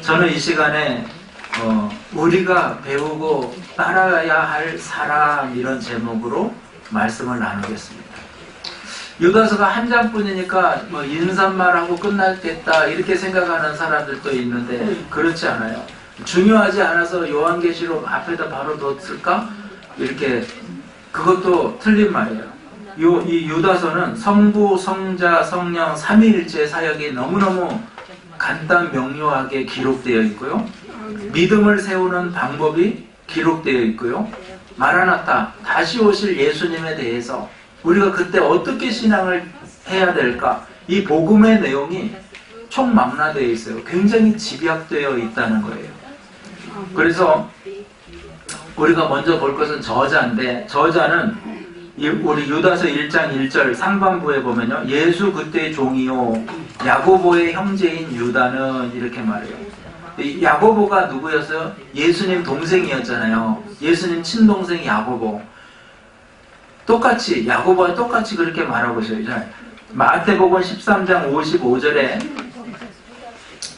저는 이 시간에 우리가 배우고 따라야 할 사람 이런 제목으로 말씀을 나누겠습니다. 유다서가 한 장뿐이니까 인사말하고 끝났겠다 이렇게 생각하는 사람들도 있는데 그렇지 않아요. 중요하지 않아서 요한계시록 앞에다 바로 뒀을까? 이렇게 그것도 틀린 말이에요. 이 유다서는 성부, 성자, 성령 삼위일체 사역이 너무너무 간단 명료하게 기록되어 있고요. 믿음을 세우는 방법이 기록되어 있고요. 마라나타, 다시 오실 예수님에 대해서 우리가 그때 어떻게 신앙을 해야 될까? 이 복음의 내용이 총망라되어 있어요. 굉장히 집약되어 있다는 거예요. 그래서 우리가 먼저 볼 것은 저자인데, 저자는 우리 유다서 1장 1절 상반부에 보면요, 예수 그때의 종이요 야고보의 형제인 유다는 이렇게 말해요. 야고보가 누구였어요? 예수님 동생이었잖아요. 예수님 친동생 야고보. 똑같이 야고보와 똑같이 그렇게 말하고 있어요. 마태복음 13장 55절에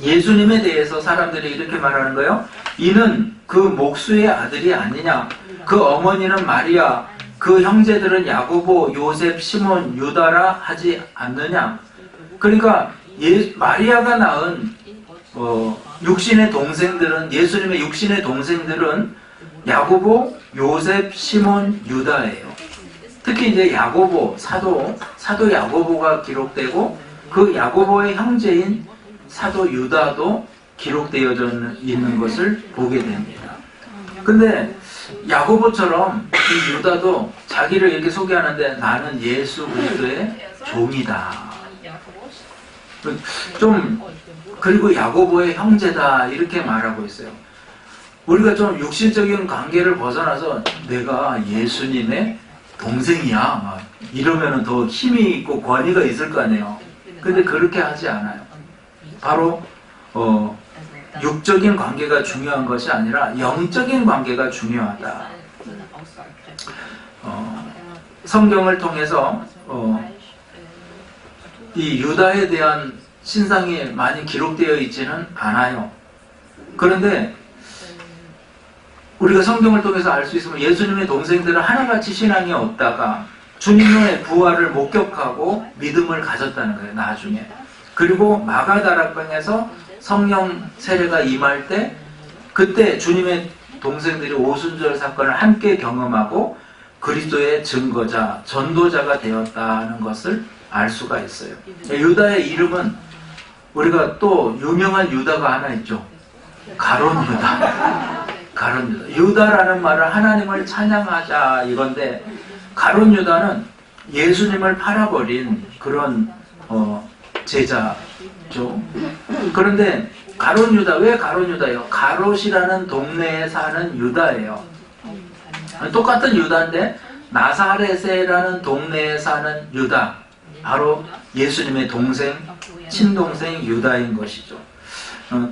예수님에 대해서 사람들이 이렇게 말하는 거예요. 이는 그 목수의 아들이 아니냐? 그 어머니는 마리아, 그 형제들은 야고보, 요셉, 시몬, 유다라 하지 않느냐? 그러니까 마리아가 낳은 육신의 동생들은, 예수님의 육신의 동생들은 야고보, 요셉, 시몬, 유다예요. 특히 이제 야고보, 사도 야고보가 기록되고 그 야고보의 형제인 사도 유다도 기록되어져 있는 것을 보게 됩니다. 근데 야고보처럼 이 유다도 자기를 이렇게 소개하는데 나는 예수 그리스도의 종이다. 그리고 야고보의 형제다 이렇게 말하고 있어요. 우리가 좀 육신적인 관계를 벗어나서 내가 예수님의 동생이야 이러면 더 힘이 있고 권위가 있을 거 아니에요. 근데 그렇게 하지 않아요. 바로 육적인 관계가 중요한 것이 아니라 영적인 관계가 중요하다. 성경을 통해서 이 유다에 대한 신상이 많이 기록되어 있지는 않아요. 그런데 우리가 성경을 통해서 알 수 있으면 예수님의 동생들은 하나같이 신앙이 없다가 주님의 부활을 목격하고 믿음을 가졌다는 거예요. 나중에. 그리고 마가다락방에서 성령 세례가 임할 때 그때 주님의 동생들이 오순절 사건을 함께 경험하고 그리스도의 증거자, 전도자가 되었다는 것을 알 수가 있어요. 유다의 이름은 우리가 또 유명한 유다가 하나 있죠. 가론 유다. 가론 유다. 유다라는 말은 하나님을 찬양하자 이건데 가론 유다는 예수님을 팔아버린 그런 제자죠. 그런데 가론 유다, 왜 가론 유다예요? 가롯이라는 동네에 사는 유다예요. 똑같은 유다인데 나사렛이라는 동네에 사는 유다, 바로 예수님의 동생, 친동생 유다인 것이죠.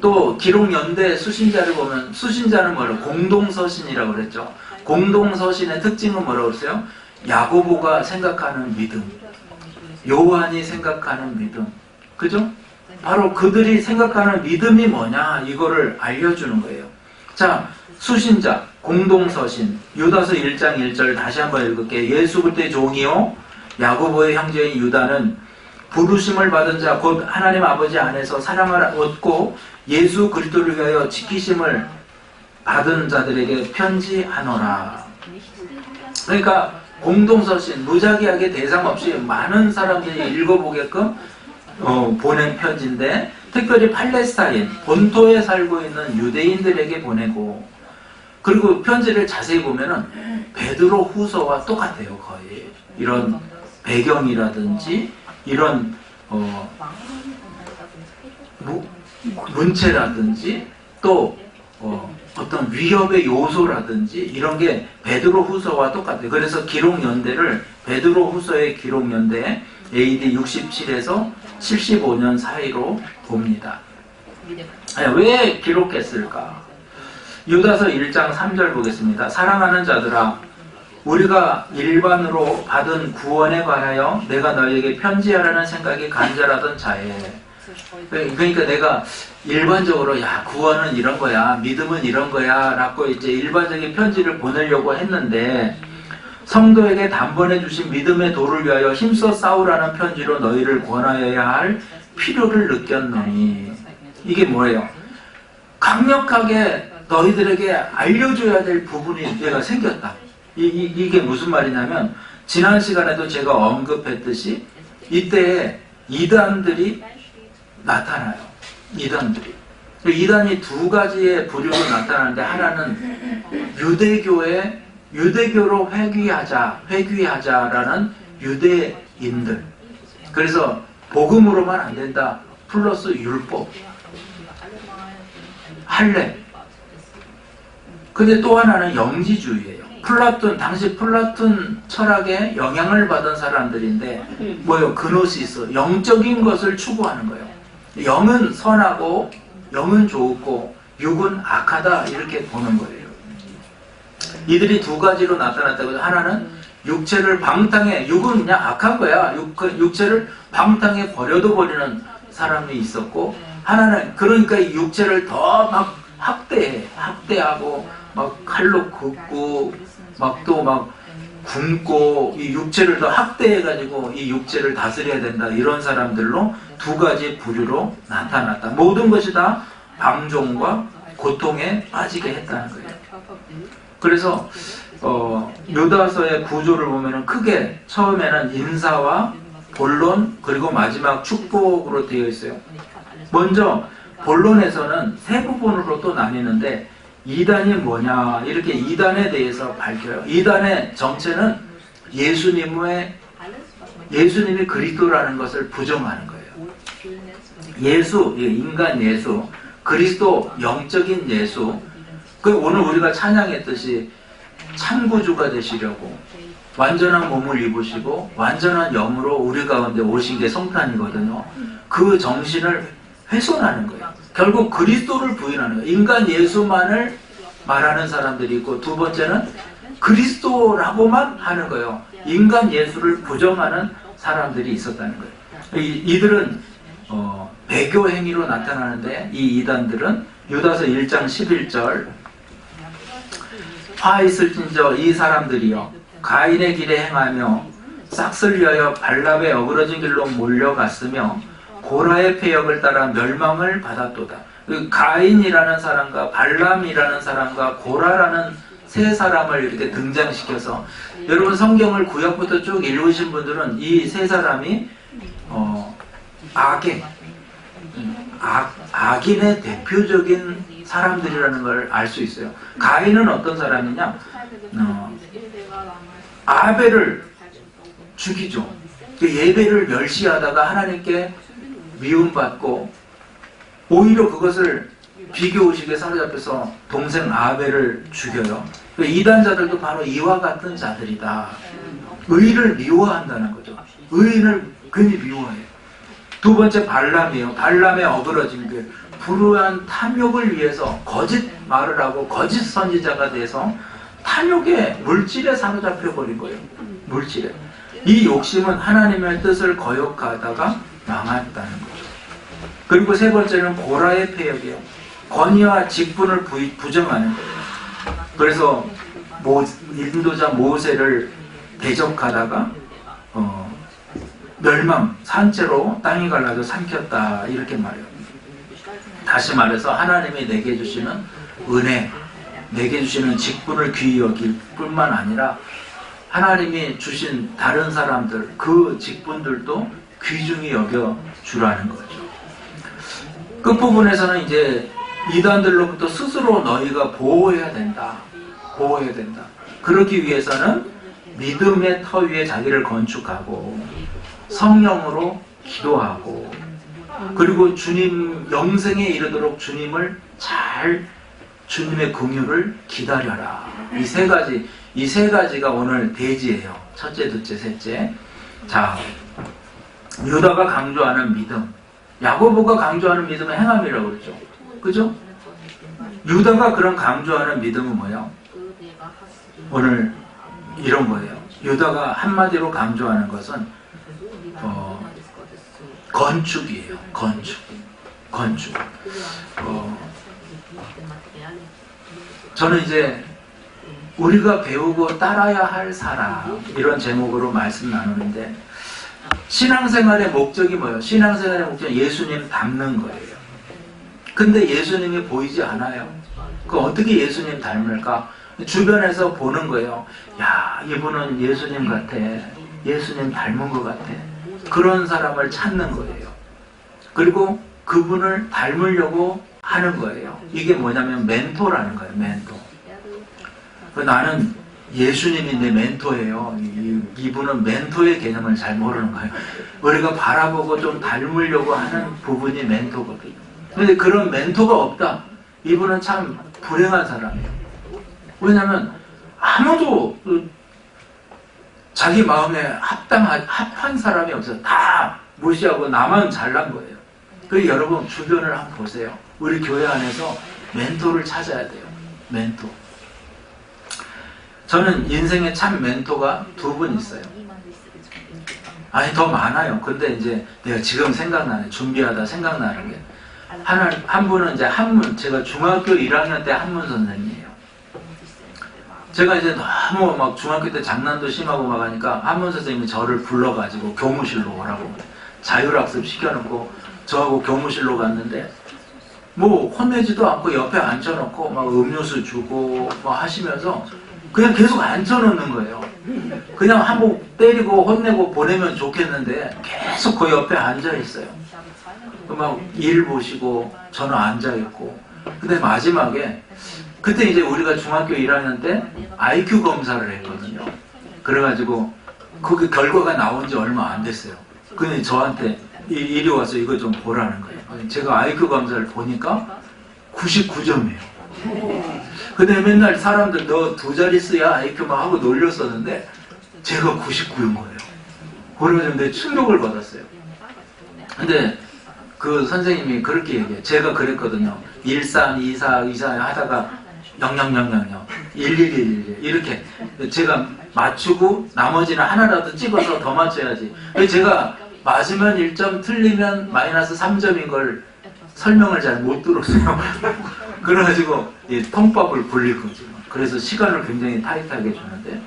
또 기록연대 수신자를 보면 수신자는 뭐라고? 공동서신이라고 그랬죠. 공동서신의 특징은 뭐라고 그랬어요? 야고보가 생각하는 믿음, 요한이 생각하는 믿음, 그죠? 바로 그들이 생각하는 믿음이 뭐냐 이거를 알려주는 거예요. 자, 수신자, 공동서신, 유다서 1장 1절 다시 한번 읽을게요. 예수 그때 종이요 야고보의 형제인 유다는 부르심을 받은 자 곧 하나님 아버지 안에서 사랑을 얻고 예수 그리스도를 위하여 지키심을 받은 자들에게 편지하노라. 그러니까 공동서신, 무작위하게 대상 없이 많은 사람들이 읽어보게끔 보낸 편지인데 특별히 팔레스타인, 본토에 살고 있는 유대인들에게 보내고, 그리고 편지를 자세히 보면은 베드로 후서와 똑같아요. 거의 이런 배경이라든지 이런 문체라든지 또 어떤 위협의 요소라든지 이런 게 베드로 후서와 똑같아요. 그래서 기록연대를 베드로 후서의 기록연대 AD 67에서 75년 사이로 봅니다. 왜 기록했을까? 유다서 1장 3절 보겠습니다. 사랑하는 자들아, 우리가 일반으로 받은 구원에 관하여 내가 너희에게 편지하라는 생각이 간절하던 자에 그러니까 내가 일반적으로 야 구원은 이런 거야, 믿음은 이런 거야 라고 이제 일반적인 편지를 보내려고 했는데 성도에게 단번에 주신 믿음의 도를 위하여 힘써 싸우라는 편지로 너희를 권하여야 할 필요를 느꼈노니. 이게 뭐예요? 강력하게 너희들에게 알려줘야 될 부분이 내가 생겼다. 이게 무슨 말이냐면 지난 시간에도 제가 언급했듯이 이때 이단들이 나타나요. 이단이 두 가지의 부류로 나타나는데 하나는 유대교로 회귀하자라는 유대인들. 그래서 복음으로만 안 된다. 플러스 율법, 할례. 근데 또 하나는 영지주의예요. 당시 플라톤 철학에 영향을 받은 사람들인데 뭐예요? 그노시스, 영적인 것을 추구하는 거예요. 영은 선하고 영은 좋고 육은 악하다 이렇게 보는 거예요. 이들이 두 가지로 나타났다고. 하나는 육체를 방탕해, 육은 그냥 악한 거야. 육체를 방탕해 버려도 버리는 사람이 있었고, 하나는 그러니까 이 육체를 더 막 학대하고 막 칼로 긋고 막 또 막 굶고 이 육체를 더 학대해가지고 이 육체를 다스려야 된다, 이런 사람들로 두 가지 부류로 나타났다. 모든 것이 다 방종과 고통에 빠지게 했다는 거예요. 그래서 유다서의 구조를 보면은 크게 처음에는 인사와 본론 그리고 마지막 축복으로 되어 있어요. 먼저 본론에서는 세 부분으로 또 나뉘는데 이단이 뭐냐, 이렇게 이단에 대해서 밝혀요. 이단의 정체는 예수님이 그리스도라는 것을 부정하는 거예요. 예수, 인간 예수, 그리스도, 영적인 예수. 오늘 우리가 찬양했듯이 참구주가 되시려고 완전한 몸을 입으시고 완전한 영으로 우리 가운데 오신 게 성탄이거든요. 그 정신을 훼손하는 거예요. 결국 그리스도를 부인하는 거예요. 인간 예수만을 말하는 사람들이 있고, 두 번째는 그리스도라고만 하는 거예요. 인간 예수를 부정하는 사람들이 있었다는 거예요. 이들은 배교 행위로 나타나는데, 이 이단들은 유다서 1장 11절 화 있을진저 이 사람들이여 가인의 길에 행하며 싹을 위하여 발람의 어그러진 길로 몰려갔으며 고라의 폐역을 따라 멸망을 받았도다. 가인이라는 사람과 발람이라는 사람과 고라라는 세 사람을 이렇게 등장시켜서, 여러분 성경을 구약부터 쭉 읽으신 분들은 이 세 사람이 악인의 대표적인 사람들이라는 걸 알 수 있어요. 가인은 어떤 사람이냐? 아벨을 죽이죠. 예배를 멸시하다가 하나님께 미움받고, 오히려 그것을 비교의식에 사로잡혀서 동생 아벨을 죽여요. 이단자들도 바로 이와 같은 자들이다. 의를 미워한다는 거죠. 의인을 괜히 미워해요. 두 번째 발람이에요. 발람의 어그러진 길, 불우한 탐욕을 위해서 거짓 말을 하고 거짓 선지자가 돼서 탐욕의 물질에 사로잡혀 버린 거예요. 물질에. 이 욕심은 하나님의 뜻을 거역하다가 망했다는 거죠. 그리고 세 번째는 고라의 폐역이에요. 권위와 직분을 부정하는 거예요. 그래서 인도자 모세를 대적하다가 멸망, 산채로 땅이 갈라져 삼켰다, 이렇게 말해요. 다시 말해서 하나님이 내게 주시는 은혜, 내게 주시는 직분을 귀히 여길 뿐만 아니라 하나님이 주신 다른 사람들, 그 직분들도 귀중히 여겨주라는 거죠. 끝부분에서는 이제 이단들로부터 스스로 너희가 보호해야 된다. 그러기 위해서는 믿음의 터 위에 자기를 건축하고 성령으로 기도하고, 그리고 주님 영생에 이르도록 주님의 긍휼을 기다려라. 이 세 가지가 오늘 대지예요. 첫째, 둘째, 셋째. 자, 유다가 강조하는 믿음, 야고보가 강조하는 믿음은 행함이라고 그러죠. 그죠? 유다가 그런 강조하는 믿음은 뭐예요? 오늘 이런 거예요. 유다가 한마디로 강조하는 것은 건축이에요. 건축. 저는 이제 우리가 배우고 따라야 할 사람 이런 제목으로 말씀 나누는데 신앙생활의 목적이 뭐예요? 신앙생활의 목적은 예수님 닮는 거예요. 근데 예수님이 보이지 않아요. 그 어떻게 예수님 닮을까? 주변에서 보는 거예요. 야, 이분은 예수님 같아. 예수님 닮은 것 같아. 그런 사람을 찾는 거예요. 그리고 그분을 닮으려고 하는 거예요. 이게 뭐냐면 멘토라는 거예요. 멘토. 나는 예수님이 내 멘토예요. 이분은 멘토의 개념을 잘 모르는 거예요. 우리가 바라보고 좀 닮으려고 하는 부분이 멘토거든요. 근데 그런 멘토가 없다. 이분은 참 불행한 사람이에요. 왜냐하면 아무도 자기 마음에 합한 사람이 없어요. 다 무시하고 나만 잘난 거예요. 그래서 여러분 주변을 한번 보세요. 우리 교회 안에서 멘토를 찾아야 돼요. 멘토. 저는 인생에 참 멘토가 두 분 있어요. 아니 더 많아요. 근데 이제 내가 지금 생각나는, 준비하다 생각나는 게 한 분은 이제 한문, 제가 중학교 1학년 때 한문 선생님이에요. 제가 이제 너무 막 중학교 때 장난도 심하고 막 하니까 한문 선생님이 저를 불러가지고 교무실로 오라고 자율학습 시켜놓고 저하고 교무실로 갔는데 뭐 혼내지도 않고 옆에 앉혀놓고 막 음료수 주고 막 하시면서 그냥 계속 앉혀놓는 거예요. 그냥 한번 때리고 혼내고 보내면 좋겠는데 계속 그 옆에 앉아있어요. 막 일 보시고 저는 앉아있고. 근데 마지막에 그때 이제 우리가 중학교 1학년 때 IQ 검사를 했거든요. 그래가지고 그 결과가 나온 지 얼마 안 됐어요. 근데 저한테 이리 와서 이거 좀 보라는 거예요. 제가 IQ 검사를 보니까 99점이에요. 근데 맨날 사람들 너 두 자릿수야 IQ만 하고 놀렸었는데 제가 99인 거예요. 그래가지고 내 충격을 받았어요. 근데 그 선생님이 그렇게 얘기해요. 제가 그랬거든요. 13, 24, 24 하다가 0000, 11111 이렇게 제가 맞추고 나머지는 하나라도 찍어서 더 맞춰야지. 제가 맞으면 1점 틀리면 마이너스 3점인 걸 설명을 잘 못 들었어요. 그래가지고 통밥을 굴릴 거죠. 그래서 시간을 굉장히 타이트하게 주는데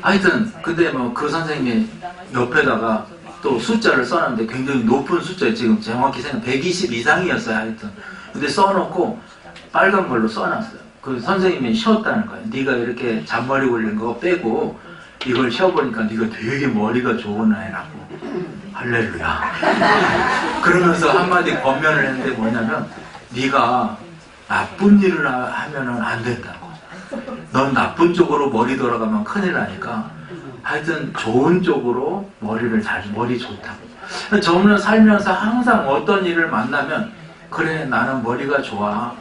하여튼 근데 뭐 그 선생님이 옆에다가 또 숫자를 써놨는데 굉장히 높은 숫자예요. 지금 정확히 생각 120 이상이었어요. 하여튼 근데 써놓고 빨간 걸로 써놨어요. 그 선생님이 쉬었다는 거예요. 네가 이렇게 잔머리 굴린 거 빼고 이걸 쉬어보니까 네가 되게 머리가 좋은 아이라고. 할렐루야. 그러면서 한마디 권면을 했는데 뭐냐면 네가 나쁜 일을 하면은 안 된다고. 넌 나쁜 쪽으로 머리 돌아가면 큰일 나니까 하여튼 좋은 쪽으로 머리 좋다고. 저는 살면서 항상 어떤 일을 만나면 그래 나는 머리가 좋아.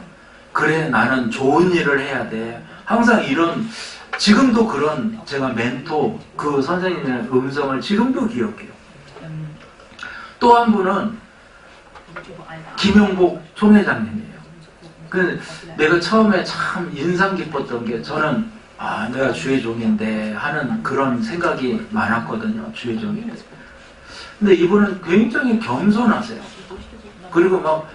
그래 나는 좋은 일을 해야 돼. 항상 이런 지금도 그런 제가 멘토 그 선생님의 음성을 지금도 기억해요. 또 한 분은 김용복 총회장님이에요. 내가 처음에 참 인상 깊었던 게 저는 내가 주의 종인데 하는 그런 생각이 많았거든요. 주의 종이. 근데 이분은 굉장히 겸손하세요. 그리고 막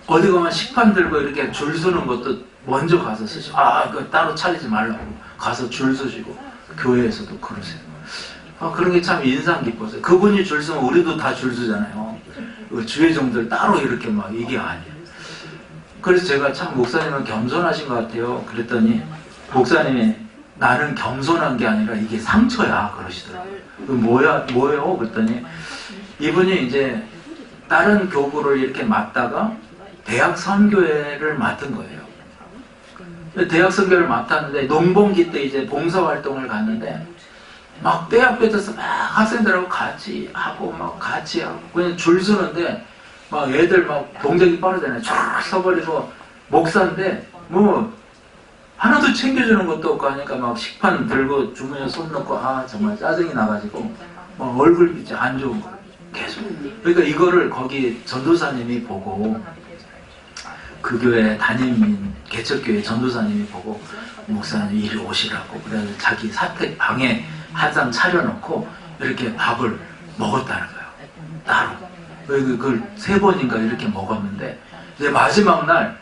어디 가면 식판 들고 이렇게 줄 서는 것도 먼저 가서 쓰시고 그거 따로 차리지 말라고 가서 줄 서시고 교회에서도 그러세요. 그런 게 참 인상 깊었어요. 그분이 줄 서면 우리도 다 줄 서잖아요. 주회종들 따로 이렇게 막 이게 아니에요. 그래서 제가 참 목사님은 겸손하신 것 같아요. 그랬더니 목사님이 나는 겸손한 게 아니라 이게 상처야 그러시더라고요. 뭐예요? 그랬더니 이분이 이제 다른 교구를 이렇게 맡다가 대학 선교회를 맡은 거예요. 대학 선교를 맡았는데 농번기 때 이제 봉사활동을 갔는데 막 대학 뺏어서 막 학생들하고 같이 하고 막 같이 하고 그냥 줄 서는데 막 애들 막 동작이 빠르잖아요. 쫙 서버리고 목사인데 뭐 하나도 챙겨주는 것도 없고 하니까 막 식판 들고 주머니에 손 넣고 정말 짜증이 나가지고 막 얼굴빛이 안 좋은 거예요. 계속. 그러니까 이거를 거기 전도사님이 보고 그 교회 담임인 개척교회 전도사님이 보고 목사님 이리 오시라고 그래서 자기 사택 방에 한 상 차려놓고 이렇게 밥을 먹었다는 거예요. 따로. 그걸 3번인가 이렇게 먹었는데, 이제 마지막 날,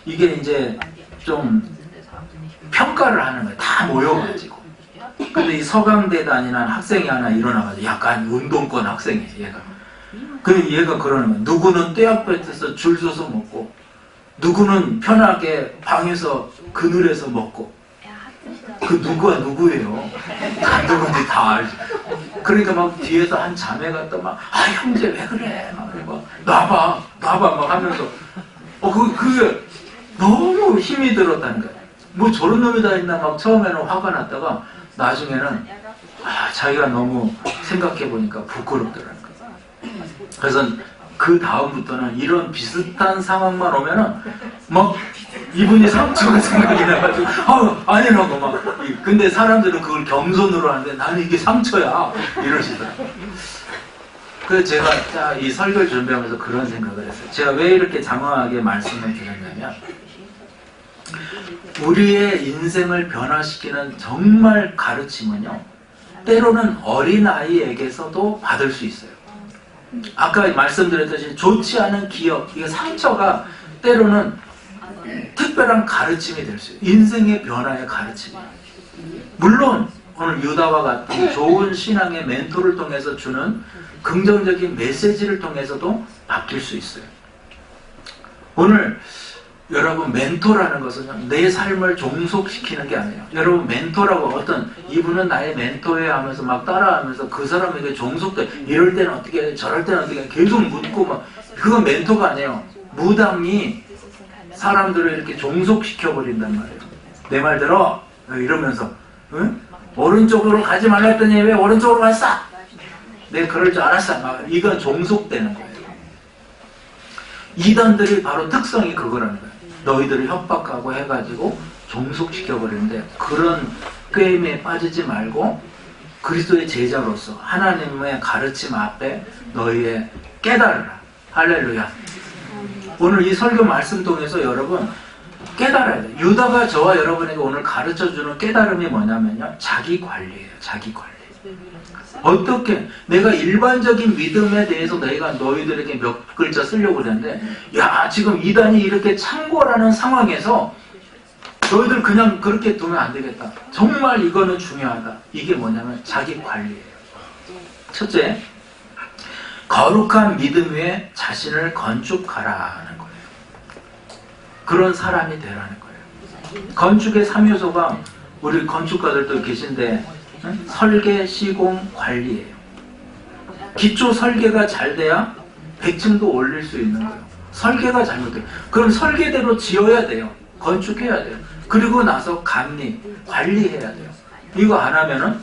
이게 이제 좀 평가를 하는 거예요. 다 모여가지고. 근데 이 서강대 다니는 학생이 하나 일어나가지고, 약간 운동권 학생이에요, 얘가. 얘가 그러는 거예요. 누구는 떼 앞에서 줄 서서 먹고, 누구는 편하게 방에서 그늘에서 먹고. 그 누구가 누구예요? 다 누군지 다 알지. 그러니까 막 뒤에서 한 자매가 또 막, 아, 형제 왜 그래? 막, 놔봐 막 하면서. 그게 너무 힘이 들었다는 거예요. 뭐 저런 놈이 다 있나 막 처음에는 화가 났다가 나중에는, 자기가 너무 생각해보니까 부끄럽더라는 거예요. 그래서 그 다음부터는 이런 비슷한 상황만 오면은 막 이분이 상처가 생각이 나가지고 아니라고 막. 근데 사람들은 그걸 겸손으로 하는데 나는 이게 상처야 이러시더라고요. 그래서 제가 이 설교를 준비하면서 그런 생각을 했어요. 제가 왜 이렇게 장황하게 말씀을 드렸냐면, 우리의 인생을 변화시키는 정말 가르침은요, 때로는 어린아이에게서도 받을 수 있어요. 아까 말씀드렸듯이 좋지 않은 기억, 이게 상처가 때로는 특별한 가르침이 될 수 있어요. 인생의 변화의 가르침이에요. 물론 오늘 유다와 같은 좋은 신앙의 멘토를 통해서 주는 긍정적인 메시지를 통해서도 바뀔 수 있어요. 오늘 여러분, 멘토라는 것은 내 삶을 종속시키는 게 아니에요. 여러분, 멘토라고 어떤 이분은 나의 멘토예요 하면서 막 따라하면서 그 사람에게 종속돼. 이럴 때는 어떻게 해, 저럴 때는 어떻게 해, 계속 묻고 막. 그건 멘토가 아니에요. 무당이 사람들을 이렇게 종속시켜버린단 말이에요. 내 말 들어? 이러면서, 응? 오른쪽으로 가지 말라 했더니 왜 오른쪽으로 갔어? 내가 그럴 줄 알았어. 막 이건 종속되는 거예요. 이단들이 바로 특성이 그거라는 거예요. 너희들을 협박하고 해가지고 종속시켜버리는데, 그런 게임에 빠지지 말고 그리스도의 제자로서 하나님의 가르침 앞에 너희의 깨달으라. 할렐루야. 오늘 이 설교 말씀 통해서 여러분 깨달아야 돼요. 유다가 저와 여러분에게 오늘 가르쳐주는 깨달음이 뭐냐면요, 자기 관리예요. 자기 관리. 어떻게 내가 일반적인 믿음에 대해서 내가 너희들에게 몇 글자 쓰려고 그랬는데, 야, 지금 이단이 이렇게 창궐하는 상황에서 너희들 그냥 그렇게 두면 안 되겠다. 정말 이거는 중요하다. 이게 뭐냐면 자기 관리예요. 첫째, 거룩한 믿음 위에 자신을 건축하라는 거예요. 그런 사람이 되라는 거예요. 건축의 3요소가 우리 건축가들도 계신데, 설계, 시공, 관리예요. 기초 설계가 잘 돼야 100층도 올릴 수 있는 거예요. 설계가 잘못돼요. 그럼 설계대로 지어야 돼요. 건축해야 돼요. 그리고 나서 감리, 관리해야 돼요. 이거 안 하면은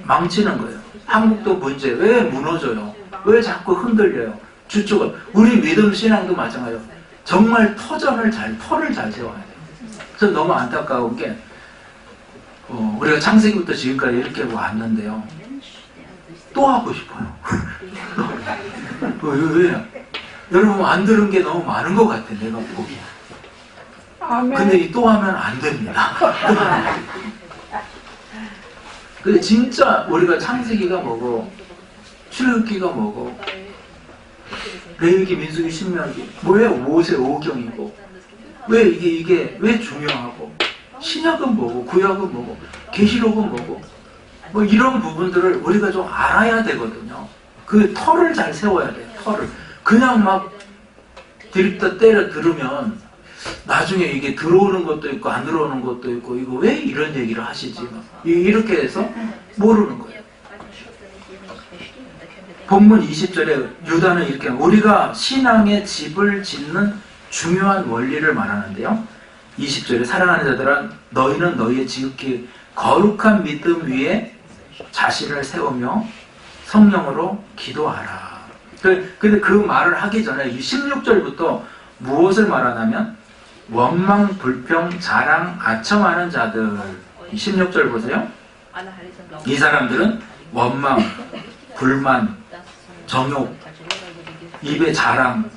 망치는 거예요. 한국도 문제, 왜 무너져요? 왜 자꾸 흔들려요? 주축을. 우리 믿음 신앙도 마찬가지예요. 정말 터를 잘 세워야 돼요. 그래서 너무 안타까운 게, 우리가 창세기부터 지금까지 이렇게 왔는데요, 또 하고 싶어요. 왜? 여러분, 안 들은 게 너무 많은 것 같아, 내가 보기에. 근데 또 하면 안 됩니다. 근데 진짜 우리가 창세기가 뭐고, 출애굽기가 뭐고, 레위기, 민수기, 신명기, 뭐예요? 모세, 오경이고, 왜 이게 왜 중요하고, 신약은 뭐고, 구약은 뭐고, 계시록은 뭐고, 뭐 이런 부분들을 우리가 좀 알아야 되거든요. 그 털을 잘 세워야 돼요. 털을. 그냥 막 드립다 때려 들으면 나중에 이게 들어오는 것도 있고 안 들어오는 것도 있고, 이거 왜 이런 얘기를 하시지? 막 이렇게 해서 모르는 거예요. 본문 20절에 유다는 이렇게, 우리가 신앙의 집을 짓는 중요한 원리를 말하는데요. 20절에 사랑하는 자들아, 너희는 너희의 지극히 거룩한 믿음 위에 자신을 세우며 성령으로 기도하라. 근데 그 말을 하기 전에 16절부터 무엇을 말하냐면, 원망, 불평, 자랑, 아첨하는 자들. 16절 보세요. 이 사람들은 원망, 불만, 정욕, 입의 자랑,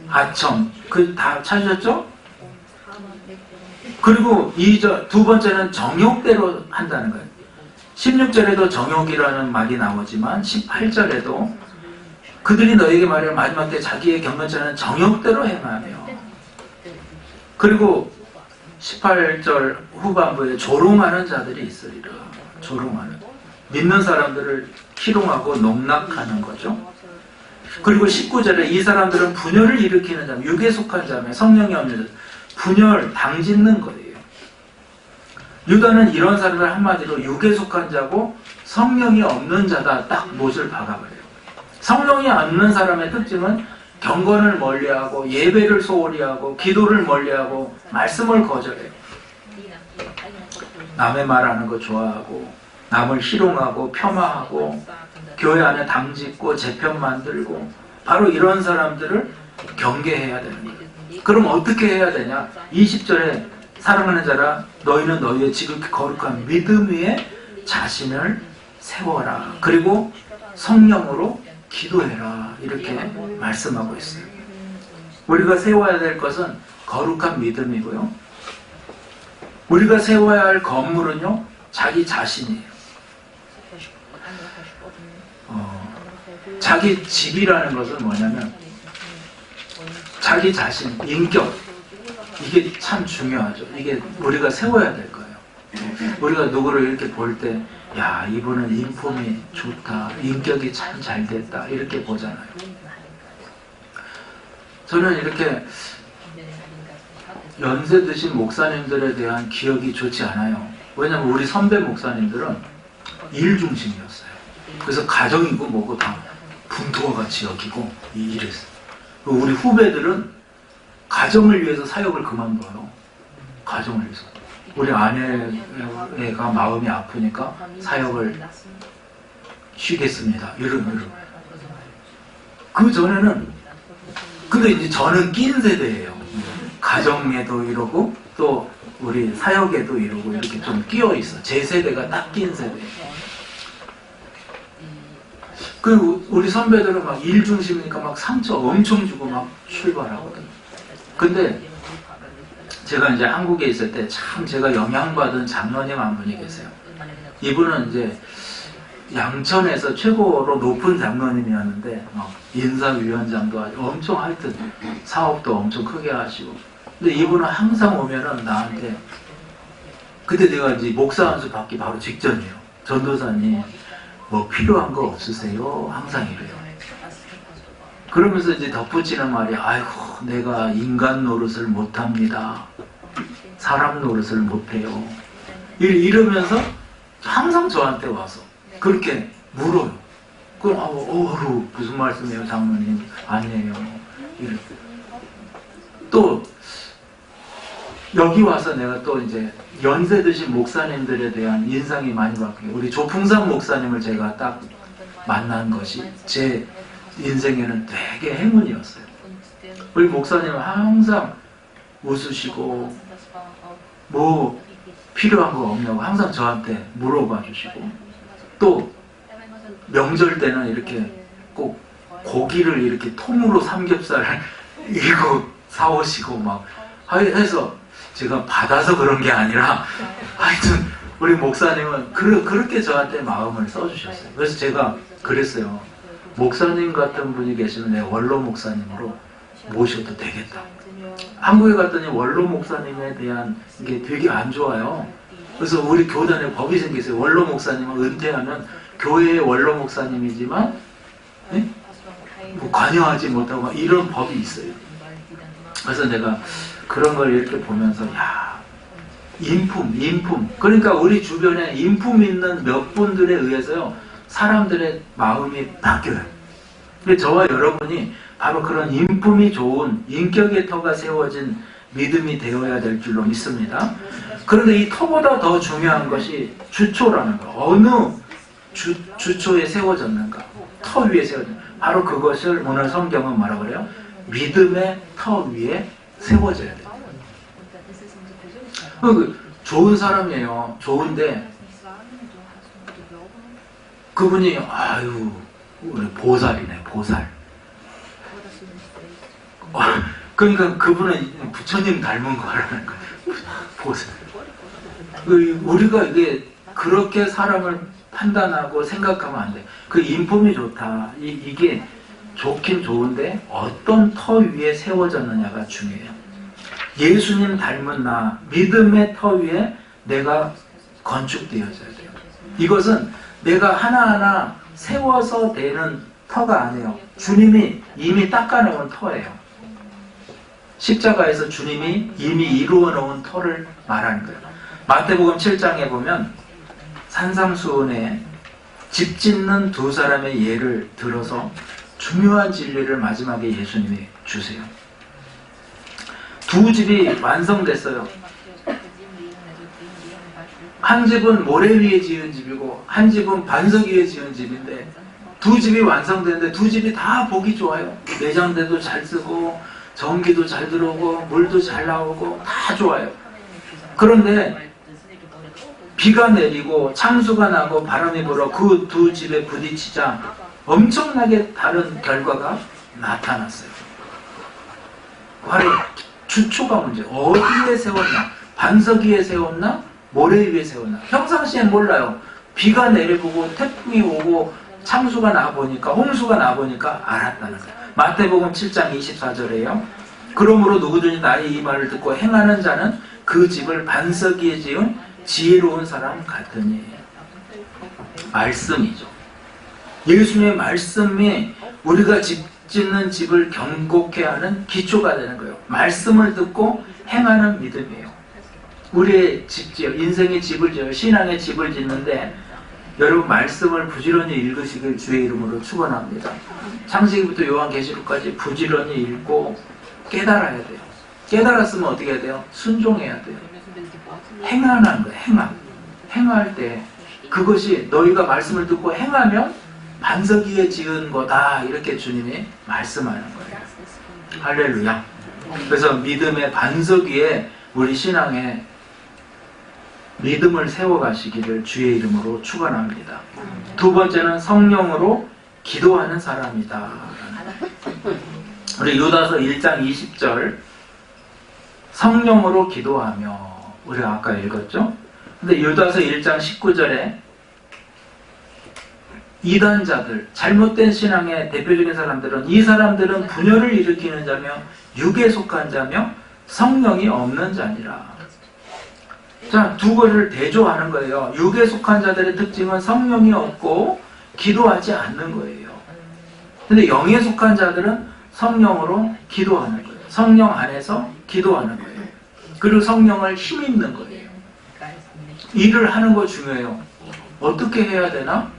아첨, 그 다 찾으셨죠? 그리고 두 번째는 정욕대로 한다는 거예요. 16절에도 정욕이라는 말이 나오지만 18절에도 그들이 너에게 말하여 마지막 때 자기의 경건자는 정욕대로 행하며. 그리고 18절 후반부에 조롱하는 자들이 있으리라. 조롱하는. 믿는 사람들을 희롱하고 농락하는 거죠. 그리고 19절에 이 사람들은 분열을 일으키는 자, 육에 속한 자며 성령이 없는 자, 분열, 당짓는 거예요. 유다는 이런 사람을 한마디로 육에 속한 자고 성령이 없는 자다, 딱 못을 박아버려요. 성령이 없는 사람의 특징은 경건을 멀리하고 예배를 소홀히 하고 기도를 멀리하고 말씀을 거절해요. 남의 말하는 거 좋아하고 남을 희롱하고 폄하하고 교회 안에 당짓고 재편 만들고, 바로 이런 사람들을 경계해야 되는 거예요. 그럼 어떻게 해야 되냐? 20절에 사랑하는 자라 너희는 너희의 지극히 거룩한 믿음 위에 자신을 세워라. 그리고 성령으로 기도해라. 이렇게 말씀하고 있어요. 우리가 세워야 될 것은 거룩한 믿음이고요. 우리가 세워야 할 건물은요, 자기 자신이에요. 자기 집이라는 것은 뭐냐면 자기 자신, 인격, 이게 참 중요하죠. 이게 우리가 세워야 될 거예요. 우리가 누구를 이렇게 볼 때, 야, 이분은 인품이 좋다, 인격이 참 잘 됐다, 이렇게 보잖아요. 저는 이렇게 연세 드신 목사님들에 대한 기억이 좋지 않아요. 왜냐면 우리 선배 목사님들은 일 중심이었어요. 그래서 가정이고 뭐고 다 분토와 같이 여기고 이랬어요. 우리 후배들은 가정을 위해서 사역을 그만둬요. 가정을 위해서. 우리 아내가 마음이 아프니까 사역을 쉬겠습니다. 이런. 그 전에는, 근데 이제 저는 낀 세대예요. 가정에도 이러고 또 우리 사역에도 이러고 이렇게 좀 끼어 있어. 제 세대가 딱 낀 세대예요. 그 우리 선배들은 막 일 중심이니까 막 상처 엄청 주고 막 출발하거든. 근데 제가 이제 한국에 있을 때 참 제가 영향받은 장로님 한 분이 계세요. 이분은 이제 양천에서 최고로 높은 장로님이었는데 인사위원장도 아주 엄청, 하여튼 사업도 엄청 크게 하시고. 근데 이분은 항상 오면은 나한테, 그때 내가 이제 목사 안수 받기 바로 직전이에요. 전도사님 뭐 필요한 거 없으세요? 항상 이래요. 그러면서 이제 덧붙이는 말이, 아이고 내가 인간 노릇을 못합니다. 사람 노릇을 못해요. 이러면서 항상 저한테 와서 그렇게 물어요. 그럼 무슨 말씀이에요 장로님? 아니에요. 이래. 또 여기 와서 내가 또 이제 연세 드신 목사님들에 대한 인상이 많이 바뀌어요. 우리 조풍산 목사님을 제가 딱 만난 것이 제 인생에는 되게 행운이었어요. 우리 목사님은 항상 웃으시고 뭐 필요한 거 없냐고 항상 저한테 물어봐 주시고, 또 명절 때는 이렇게 꼭 고기를 이렇게 통으로 삼겹살을 이거 사오시고 막 해서, 제가 받아서 그런 게 아니라 하여튼 우리 목사님은 그렇게 저한테 마음을 써주셨어요. 그래서 제가 그랬어요. 목사님 같은 분이 계시면 내가 원로 목사님으로 모셔도 되겠다. 한국에 갔더니 원로 목사님에 대한 게 되게 안 좋아요. 그래서 우리 교단에 법이 생겼어요. 원로 목사님은 은퇴하면 교회의 원로 목사님이지만 뭐 관여하지 못하고 이런 법이 있어요. 그래서 내가 그런 걸 이렇게 보면서, 야, 인품. 그러니까 우리 주변에 인품 있는 몇 분들에 의해서요, 사람들의 마음이 바뀌어요. 근데 저와 여러분이 바로 그런 인품이 좋은 인격의 터가 세워진 믿음이 되어야 될 줄로 믿습니다. 그런데 이 터보다 더 중요한 것이 주초라는 거. 어느 주초에 세워졌는가? 터 위에 세워졌는가? 바로 그것을 오늘 성경은 뭐라고 그래요? 믿음의 터 위에 세워져야 돼요. 좋은 사람이에요. 좋은데 그분이 아유 보살이네, 보살. 그러니까 그분은 부처님 닮은 거라는 거예요. 보살. 우리가 이게 그렇게 사람을 판단하고 생각하면 안 돼. 그 인품이 좋다. 이게 좋긴 좋은데 어떤 터 위에 세워졌느냐가 중요해요. 예수님 닮은 나, 믿음의 터 위에 내가 건축되어져야 돼요. 이것은 내가 하나하나 세워서 되는 터가 아니에요. 주님이 이미 닦아놓은 터예요. 십자가에서 주님이 이미 이루어 놓은 터를 말하는 거예요. 마태복음 7장에 보면 산상수훈에 집 짓는 두 사람의 예를 들어서 중요한 진리를 마지막에 예수님이 주세요. 두 집이 완성됐어요. 한 집은 모래 위에 지은 집이고 한 집은 반석 위에 지은 집인데 두 집이 완성되는데 두 집이 다 보기 좋아요. 내장대도 잘 쓰고 전기도 잘 들어오고 물도 잘 나오고 다 좋아요. 그런데 비가 내리고 창수가 나고 바람이 불어 그 두 집에 부딪히자 엄청나게 다른 결과가 나타났어요. 바로 주초가 문제. 어디에 세웠나? 반석 위에 세웠나? 모래 위에 세웠나? 평상시엔 몰라요. 비가 내리고 태풍이 오고 창수가 나보니까 홍수가 나보니까 알았다는 거예요. 마태복음 7장 24절에요. 그러므로 누구든지 나의 이 말을 듣고 행하는 자는 그 집을 반석 위에 지은 지혜로운 사람 같으니. 말씀이죠. 예수님의 말씀이 우리가 짓는 집을 견고케 하는 기초가 되는 거예요. 말씀을 듣고 행하는 믿음이에요. 우리의 집지어, 인생의 집을 지어, 신앙의 집을 짓는데 여러분 말씀을 부지런히 읽으시길 주의 이름으로 축원합니다. 창세기부터 요한계시록까지 부지런히 읽고 깨달아야 돼요. 깨달았으면 어떻게 해야 돼요? 순종해야 돼요. 행하는 거예요. 행할 때 그것이 너희가 말씀을 듣고 행하면 반석 위에 지은 거다, 이렇게 주님이 말씀하는 거예요. 할렐루야. 그래서 믿음의 반석 위에 우리 신앙의 믿음을 세워가시기를 주의 이름으로 축원합니다. 두 번째는 성령으로 기도하는 사람이다. 우리 유다서 1장 20절 성령으로 기도하며, 우리가 아까 읽었죠? 근데 유다서 1장 19절에 이단자들, 잘못된 신앙의 대표적인 사람들은 이 사람들은 분열을 일으키는 자며 육에 속한 자며 성령이 없는 자니라. 자, 두 가지를 대조하는 거예요. 육에 속한 자들의 특징은 성령이 없고 기도하지 않는 거예요. 근데 영에 속한 자들은 성령으로 기도하는 거예요. 성령 안에서 기도하는 거예요. 그리고 성령을 힘입는 거예요. 일을 하는 거 중요해요. 어떻게 해야 되나?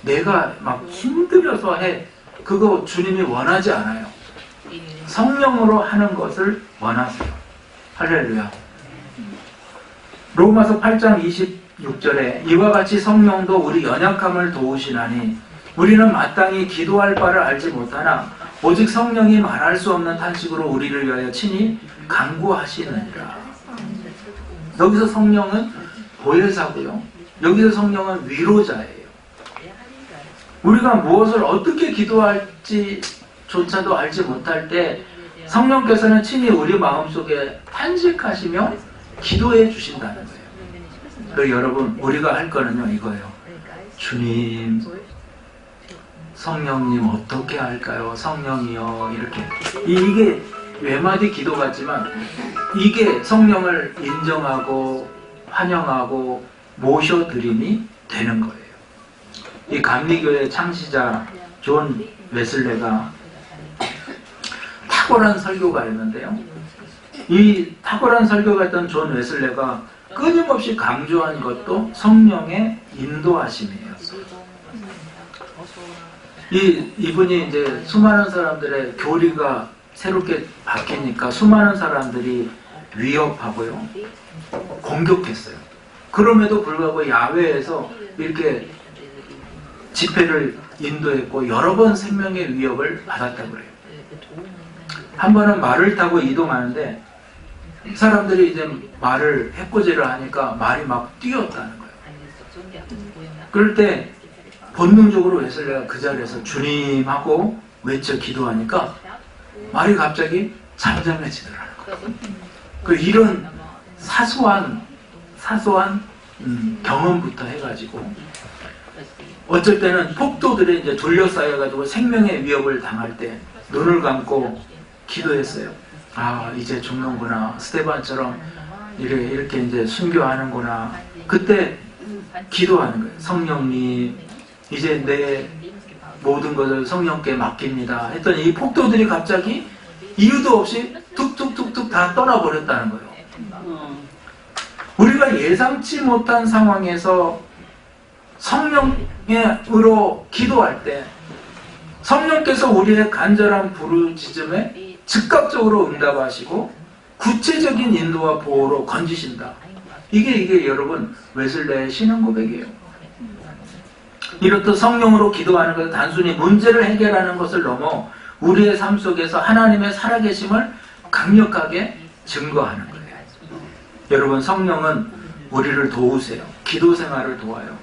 내가 막 힘들어서 해. 그거 주님이 원하지 않아요. 성령으로 하는 것을 원하세요. 할렐루야. 로마서 8장 26절에 이와 같이 성령도 우리 연약함을 도우시나니 우리는 마땅히 기도할 바를 알지 못하나 오직 성령이 말할 수 없는 탄식으로 우리를 위하여 친히 간구하시느니라. 여기서 성령은 보혜사고요. 여기서 성령은 위로자예요. 우리가 무엇을 어떻게 기도할지 조차도 알지 못할 때 성령께서는 친히 우리 마음속에 탄식하시며 기도해 주신다는 거예요. 그리고 여러분, 우리가 할 거는요 이거예요. 주님, 성령님 어떻게 할까요? 성령이요. 이렇게. 이게 외마디 기도 같지만 이게 성령을 인정하고 환영하고 모셔드림이 되는 거예요. 이 감리교의 창시자 존 웨슬레가 탁월한 설교가였는데요. 이 탁월한 설교가 했던 존 웨슬레가 끊임없이 강조한 것도 성령의 인도하심이에요. 이분이 이제 수많은 사람들의 교리가 새롭게 바뀌니까 수많은 사람들이 위협하고요, 공격했어요. 그럼에도 불구하고 야외에서 이렇게 집회를 인도했고 여러 번 생명의 위협을 받았다고 그래요. 한 번은 말을 타고 이동하는데 사람들이 이제 말을 해코지를 하니까 말이 막 뛰었다는 거예요. 그럴 때 본능적으로 웨슬레가 그 자리에서 주님 하고 외쳐 기도하니까 말이 갑자기 잠잠해지더라는 거예요. 그 이런 사소한 경험부터 해가지고 어쩔 때는 폭도들이 이제 둘러싸여가지고 생명의 위협을 당할 때 눈을 감고 기도했어요. 아, 이제 죽는구나. 스테반처럼 이렇게 이제 순교하는구나. 그때 기도하는 거예요. 성령님, 이제 내 모든 것을 성령께 맡깁니다. 했더니 이 폭도들이 갑자기 이유도 없이 툭툭툭툭 다 떠나버렸다는 거예요. 우리가 예상치 못한 상황에서 성령으로 기도할 때 성령께서 우리의 간절한 부르짖음에 즉각적으로 응답하시고 구체적인 인도와 보호로 건지신다. 이게 여러분 웨슬레의 신앙 고백이에요. 이렇듯 성령으로 기도하는 것은 단순히 문제를 해결하는 것을 넘어 우리의 삶 속에서 하나님의 살아계심을 강력하게 증거하는 거예요. 여러분, 성령은 우리를 도우세요. 기도 생활을 도와요.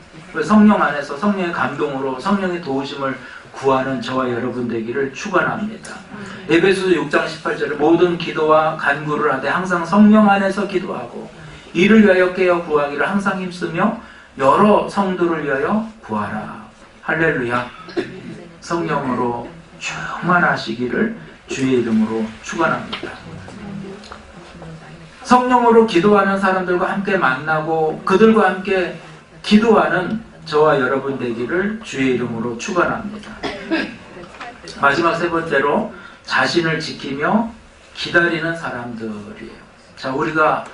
성령 안에서 성령의 감동으로 성령의 도우심을 구하는 저와 여러분 되기를 축원합니다. 에베소서 6장 18절에 모든 기도와 간구를 하되 항상 성령 안에서 기도하고 이를 위하여 깨어 구하기를 항상 힘쓰며 여러 성도를 위하여 구하라. 할렐루야. 성령으로 충만하시기를 주의 이름으로 축원합니다. 성령으로 기도하는 사람들과 함께 만나고 그들과 함께 기도하는 저와 여러분 되기를 주의 이름으로 축원합니다. 마지막 세 번째로 자신을 지키며 기다리는 사람들이에요. 자, 우리가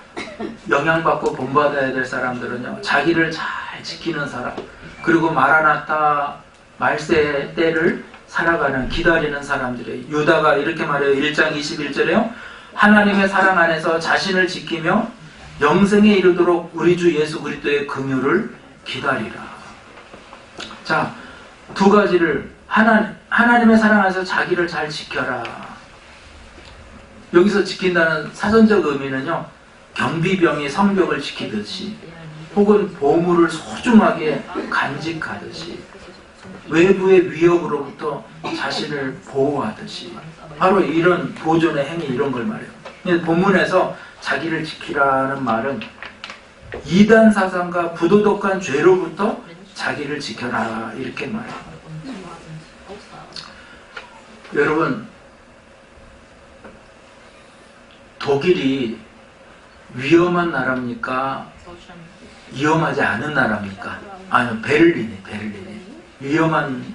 영향받고 본받아야 될 사람들은요, 자기를 잘 지키는 사람, 그리고 마라나타 말세의 때를 살아가는 기다리는 사람들이에요. 유다가 이렇게 말해요. 1장 21절에요. 하나님의 사랑 안에서 자신을 지키며 영생에 이르도록 우리 주 예수 그리스도의 긍휼을 기다리라. 자, 두 가지를 하나님의 사랑 안에서 자기를 잘 지켜라. 여기서 지킨다는 사전적 의미는요, 경비병이 성벽을 지키듯이 혹은 보물을 소중하게 간직하듯이 외부의 위협으로부터 자신을 보호하듯이 바로 이런 보존의 행위, 이런 걸 말해요. 본문에서 자기를 지키라는 말은 이단 사상과 부도덕한 죄로부터 자기를 지켜라, 이렇게 말해요. 여러분, 독일이 위험한 나라입니까? 위험하지 않은 나라입니까? 아니요, 베를린이 위험한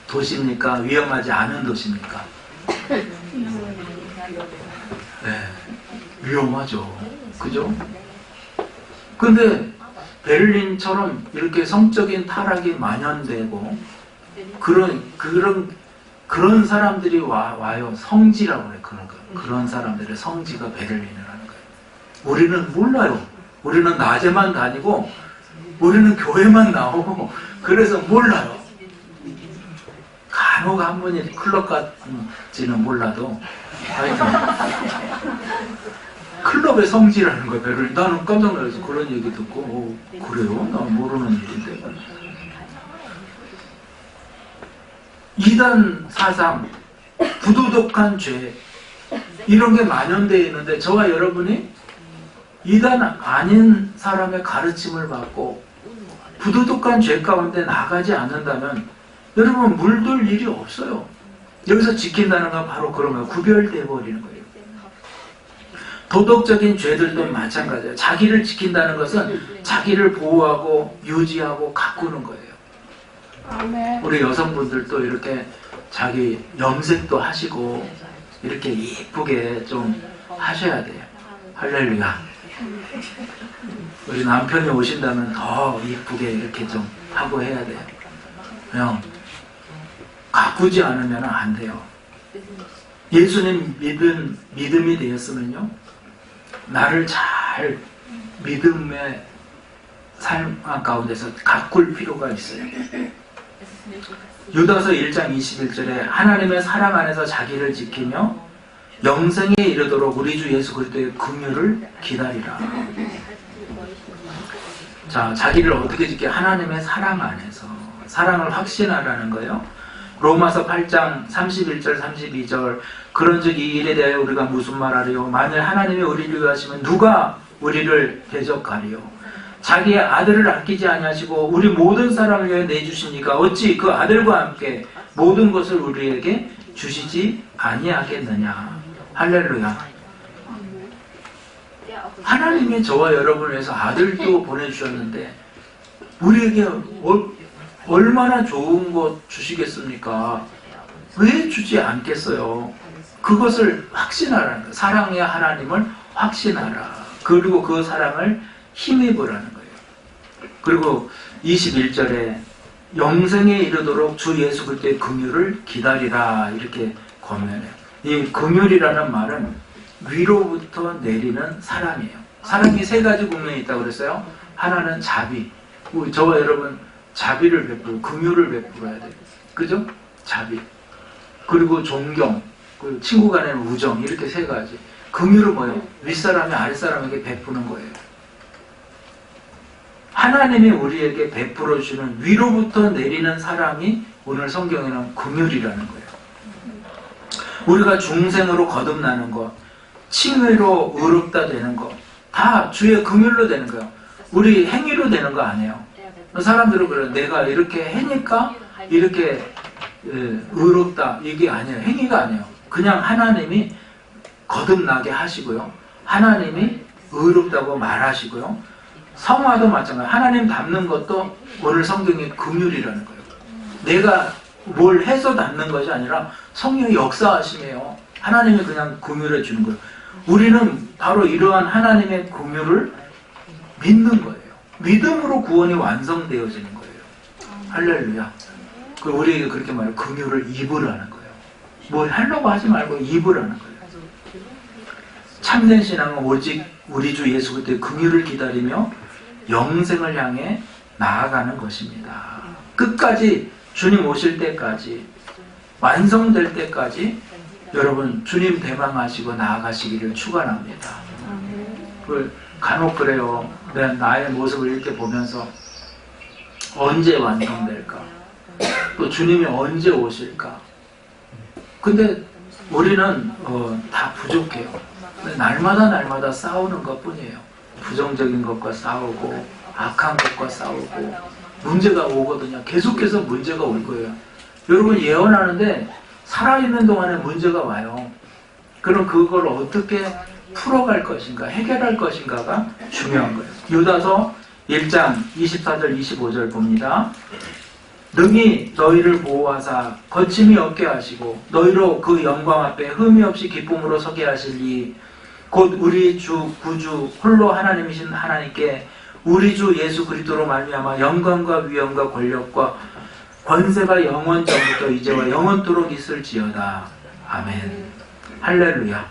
도시입니까? 위험하지 않은 도시입니까? 네, 위험하죠. 그죠? 근데 베를린처럼 이렇게 성적인 타락이 만연되고 그런 사람들이 와요. 성지라고 그래. 그런 사람들의 성지가 베를린이라는 거예요. 우리는 몰라요. 우리는 낮에만 다니고 우리는 교회만 나오고 그래서 몰라요. 간혹 한 번이 클럽 같지는 몰라도 하여튼 클럽의 성지라는 거예요. 베를린. 나는 깜짝 놀라서 그런 얘기 듣고 그래요? 난 모르는 일인데. 이단 사상, 부도덕한 죄, 이런 게 만연되어 있는데 저와 여러분이 이단 아닌 사람의 가르침을 받고 부도덕한 죄 가운데 나가지 않는다면 여러분 물들 일이 없어요. 여기서 지킨다는 건 바로 그런 거예요. 구별되어 버리는 거예요. 도덕적인 죄들도 마찬가지예요. 자기를 지킨다는 것은 자기를 보호하고 유지하고 가꾸는 거예요. 우리 여성분들도 이렇게 자기 염색도 하시고 이렇게 이쁘게 좀 하셔야 돼요. 할렐루야. 우리 남편이 오신다면 더 이쁘게 이렇게 좀 하고 해야 돼요. 그냥 가꾸지 않으면 안 돼요. 예수님 믿음이 되었으면요, 나를 잘 믿음의 삶 가운데서 가꿀 필요가 있어요. 유다서 1장 21절에 하나님의 사랑 안에서 자기를 지키며 영생에 이르도록 우리 주 예수 그리스도의 긍휼을 기다리라. 자, 자기를 어떻게 지켜? 하나님의 사랑 안에서 사랑을 확신하라는 거예요. 로마서 8장 31절 32절 그런즉 이 일에 대하여 우리가 무슨 말하리요? 만일 하나님이 우리를 위하시면 누가 우리를 대적하리요? 자기의 아들을 아끼지 아니하시고 우리 모든 사람을 위해 내주시니까 어찌 그 아들과 함께 모든 것을 우리에게 주시지 아니하겠느냐. 할렐루야. 하나님이 저와 여러분을 위해서 아들도 보내주셨는데 우리에게 얼마나 좋은 것 주시겠습니까? 왜 주지 않겠어요? 그것을 확신하라는 거예요. 사랑의 하나님을 확신하라. 그리고 그 사랑을 힘입으라는 거예요. 그리고 21절에 영생에 이르도록 주 예수 그리스도의 긍휼을 기다리라 이렇게 권면해요. 이 긍휼이라는 말은 위로부터 내리는 사랑이에요. 사랑이 세 가지 국면이 있다고 그랬어요. 하나는 자비. 저와 여러분 자비를 베풀고 긍휼을 베풀어야 돼요. 그죠? 자비. 그리고 존경. 그리고 친구 간의 우정. 이렇게 세 가지. 긍휼은 뭐예요? 윗사람이 아랫사람에게 베푸는 거예요. 하나님이 우리에게 베풀어 주는 위로부터 내리는 사랑이 오늘 성경에는 긍휼이라는 거예요. 우리가 중생으로 거듭나는 것, 칭의로 의롭다 되는 것, 다 주의 긍휼로 되는 거예요. 우리 행위로 되는 거 아니에요. 사람들은 그래요. 내가 이렇게 해니까 이렇게 의롭다. 이게 아니에요. 행위가 아니에요. 그냥 하나님이 거듭나게 하시고요. 하나님이 의롭다고 말하시고요. 성화도 마찬가지예요. 하나님 닮는 것도 오늘 성경의 긍휼이라는 거예요. 내가 뭘 해서 닮는 것이 아니라 성령의 역사하심이에요. 하나님이 그냥 긍휼해 주는 거예요. 우리는 바로 이러한 하나님의 긍휼을 믿는 거예요. 믿음으로 구원이 완성되어지는 거예요. 할렐루야. 우리에게 그렇게 말해요. 긍휼을 입으라는 거예요. 뭘 하려고 하지 말고 입으라는 거예요. 참된 신앙은 오직 우리 주 예수 그리스도의 긍휼을 기다리며 영생을 향해 나아가는 것입니다. 끝까지 주님 오실 때까지 완성될 때까지 여러분 주님 대망하시고 나아가시기를 축원합니다. 간혹 그래요. 나의 모습을 이렇게 보면서 언제 완성될까? 또 주님이 언제 오실까? 근데 우리는 다 부족해요. 날마다 싸우는 것 뿐이에요. 부정적인 것과 싸우고 악한 것과 싸우고 문제가 오거든요. 계속해서 문제가 올 거예요. 여러분 예언하는데 살아있는 동안에 문제가 와요. 그럼 그걸 어떻게 풀어갈 것인가, 해결할 것인가가 중요한 거예요. 유다서 1장 24절 25절 봅니다. 능히 너희를 보호하사 거침이 없게 하시고 너희로 그 영광 앞에 흠이 없이 기쁨으로 서게 하시리. 곧 우리 주 구주 홀로 하나님이신 하나님께 우리 주 예수 그리스도로 말미암아 영광과 위엄과 권력과 권세가 영원전부터 이제와 영원토록 있을지어다. 아멘. 할렐루야.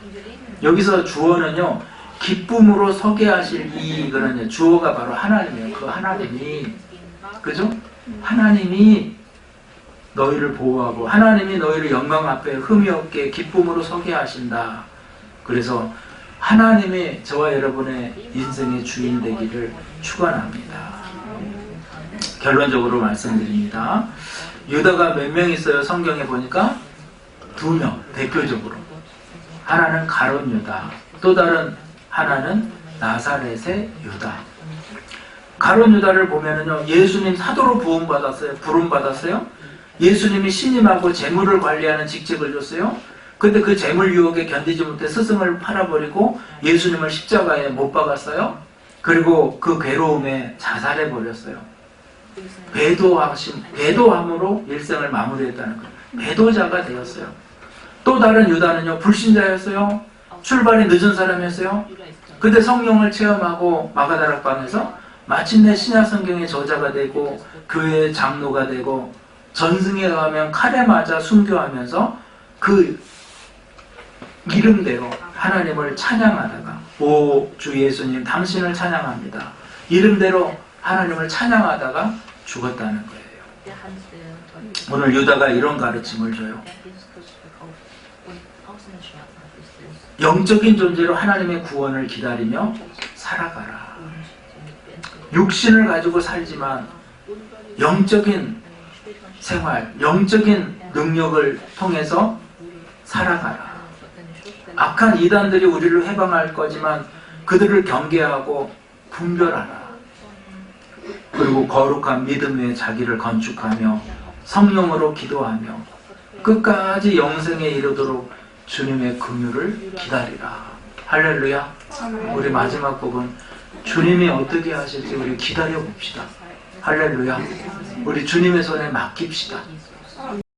여기서 주어는요 기쁨으로 서게 하실 이거는 주어가 바로 하나님이에요. 그 하나님이 그죠? 하나님이 너희를 보호하고 하나님이 너희를 영광 앞에 흠이 없게 기쁨으로 서게 하신다. 그래서 하나님이 저와 여러분의 인생의 주인 되기를 축원합니다. 결론적으로 말씀드립니다. 유다가 몇 명 있어요? 성경에 보니까 2명 대표적으로. 하나는 가룟 유다, 또 다른 하나는 나사렛의 유다. 가룟 유다를 보면은요, 예수님 사도로 부름받았어요. 예수님이 신임하고 재물을 관리하는 직책을 줬어요. 근데 그 재물 유혹에 견디지 못해 스승을 팔아버리고 예수님을 십자가에 못 박았어요. 그리고 그 괴로움에 자살해버렸어요. 배도함으로 일생을 마무리했다는 거예요. 배도자가 되었어요. 또 다른 유다는요, 불신자였어요. 출발이 늦은 사람이었어요. 근데 성령을 체험하고 마가다락방에서 마침내 신약성경의 저자가 되고 교회의 장로가 되고 전승에 가면 칼에 맞아 순교하면서 그 이름대로 하나님을 찬양하다가 오 주 예수님 당신을 찬양합니다. 이름대로 하나님을 찬양하다가 죽었다는 거예요. 오늘 유다가 이런 가르침을 줘요. 영적인 존재로 하나님의 구원을 기다리며 살아가라. 육신을 가지고 살지만 영적인 생활, 영적인 능력을 통해서 살아가라. 악한 이단들이 우리를 해방할 거지만 그들을 경계하고 분별하라. 그리고 거룩한 믿음 위에 자기를 건축하며 성령으로 기도하며 끝까지 영생에 이르도록 주님의 긍휼을 기다리라. 할렐루야. 우리 마지막 곡은 주님이 어떻게 하실지 우리 기다려 봅시다. 할렐루야. 우리 주님의 손에 맡깁시다.